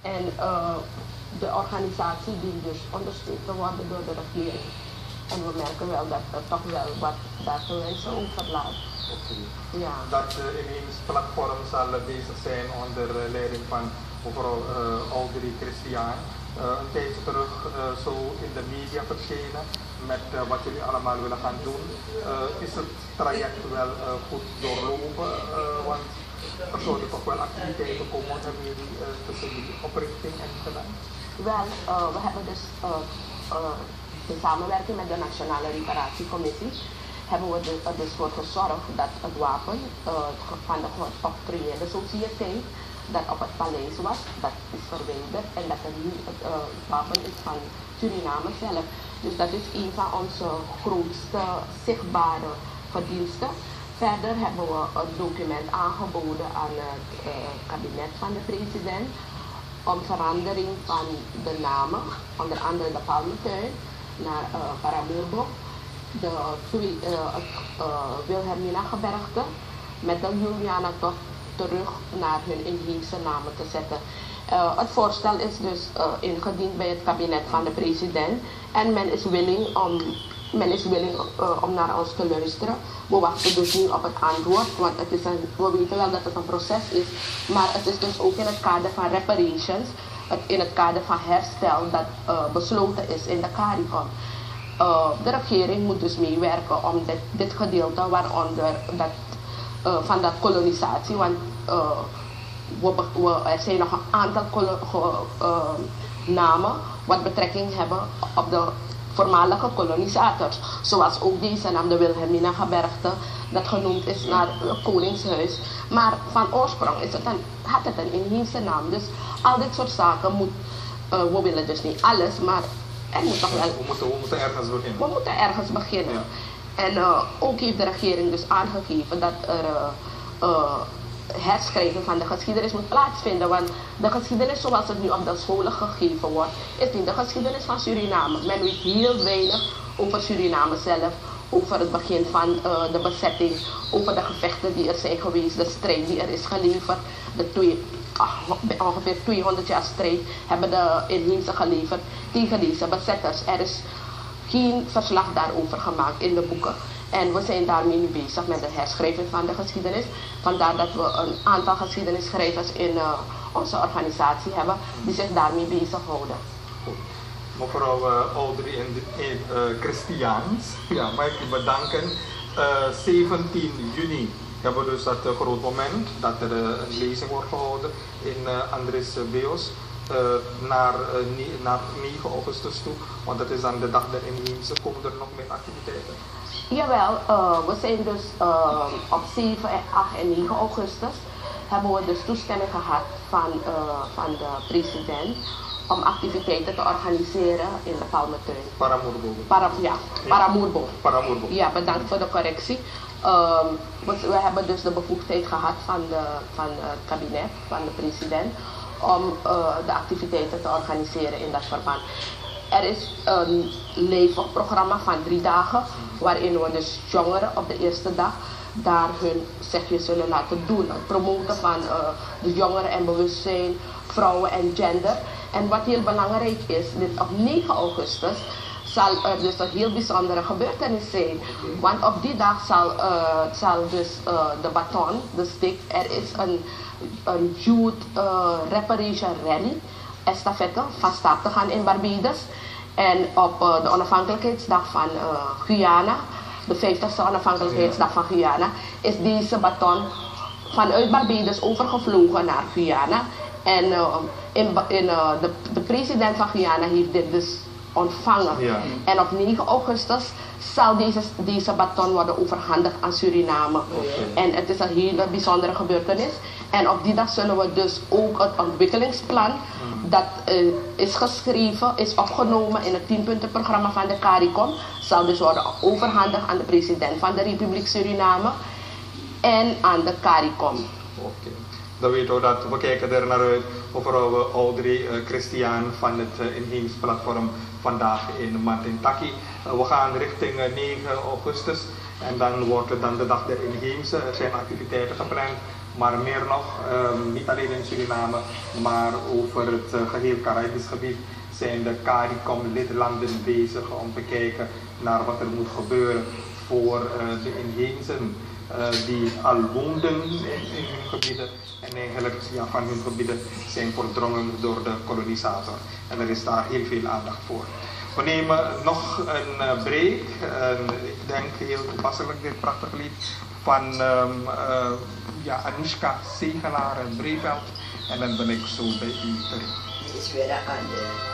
En de organisatie die dus ondersteund te worden door de regering. En we merken wel dat er toch wel wat daar te wensen overlaat. Ja. Dat inheems platform zal bezig zijn onder leiding van mevrouw Audrey Christian. Een tijdje terug zo in de media verschenen met wat jullie allemaal willen gaan doen. Is het traject wel goed doorlopen? Want er zouden toch wel activiteiten komen. Hebben jullie tussen die oprichting en gedaan? Wel, we hebben dus in samenwerking met de Nationale Reparatiecommissie hebben we er dus voor gezorgd dat het wapen van de geoctrooieerde sociëteit dat op het paleis was, dat is verwijderd en dat er nu het wapen is van Suriname zelf. Dus dat is een van onze grootste zichtbare verdiensten. Verder hebben we het document aangeboden aan het kabinet van de president om verandering van de namen, onder andere de Palmentuin naar Paramurbo, de Wilhelmina gebergte met de Juliana toch terug naar hun inheemse namen te zetten. Het voorstel is dus ingediend bij het kabinet van de president en men is willing om naar ons te luisteren. We wachten dus nu op het antwoord, want we weten wel dat het een proces is, maar het is dus ook in het kader van reparations, in het kader van herstel dat besloten is in de CARICOM. De regering moet dus meewerken om dit gedeelte waaronder van dat kolonisatie, want er zijn nog een aantal namen wat betrekking hebben op de voormalige kolonisators, zoals ook deze naam, de Wilhelmina gebergte, dat genoemd is naar het Koningshuis. Maar van oorsprong had het een inheemse naam. Dus al dit soort zaken we willen dus niet alles, maar er moet toch wel... We moeten ergens beginnen. We moeten ergens beginnen. Ja. En ook heeft de regering dus aangegeven dat er herschrijving van de geschiedenis moet plaatsvinden. Want de geschiedenis zoals het nu op de scholen gegeven wordt, is niet de geschiedenis van Suriname. Men weet heel weinig over Suriname zelf, over het begin van de bezetting, over de gevechten die er zijn geweest, de strijd die er is geleverd. Ongeveer 200 jaar strijd hebben de inheemse geleverd tegen deze bezetters. Er is geen verslag daarover gemaakt in de boeken. En we zijn daarmee nu bezig met de herschrijving van de geschiedenis. Vandaar dat we een aantal geschiedenisschrijvers in onze organisatie hebben die zich daarmee bezighouden. Mevrouw Audrey en Christiaans, ja, mag ik u bedanken. 17 juni hebben we dus dat groot moment dat er een lezing wordt gehouden in Andres Beos. Naar 9 augustus toe, want dat is dan de dag der inheemse. Komen er nog meer activiteiten? Jawel, we zijn dus op 7, 8 en 9 augustus hebben we dus toestemming gehad van de president om activiteiten te organiseren in de Palmentuin. Paramurbo. Paramurbo. Paramurbo. Ja, bedankt voor de correctie. We hebben dus de bevoegdheid gehad van het kabinet, van de president, om de activiteiten te organiseren in dat verband. Er is een leefprogramma van 3 dagen, waarin we dus jongeren op de eerste dag daar hun zegje zullen laten doen. Het promoten van de jongeren en bewustzijn, vrouwen en gender. En wat heel belangrijk is, dit op 9 augustus zal er dus een heel bijzondere gebeurtenis zijn. Want op die dag zal dus de baton, de stick, er is een youth reparation rally, estafette, van start te gaan in Barbados. En op de onafhankelijkheidsdag van Guyana, de 50ste onafhankelijkheidsdag van Guyana, is deze baton vanuit Barbados overgevlogen naar Guyana. En de president van Guyana heeft dit dus ontvangen. Ja. En op 9 augustus zal deze baton worden overhandigd aan Suriname. Okay. En het is een hele bijzondere gebeurtenis. En op die dag zullen we dus ook het ontwikkelingsplan dat is geschreven, is opgenomen in het 10-puntenprogramma van de CARICOM, zal dus worden overhandigd aan de president van de Republiek Suriname en aan de CARICOM. Okay. Dan weten we dat we kijken er naar uit, mevrouw Audrey Christian van het inheems platform vandaag in Matintaki. We gaan richting 9 augustus en dan wordt het dan de dag der inheemse. Er zijn activiteiten gepland maar meer nog, niet alleen in Suriname, maar over het geheel Caribisch gebied zijn de CARICOM-lidlanden bezig om te kijken naar wat er moet gebeuren voor de inheemsen die al woonden in hun gebieden en eigenlijk van hun gebieden zijn verdrongen door de kolonisator. En er is daar heel veel aandacht voor. We nemen nog een break. Ik denk heel toepasselijk dit prachtig lied van Anoushka Zegelaar en Breveld. En dan ben ik zo bij u terug. Die is weer aan de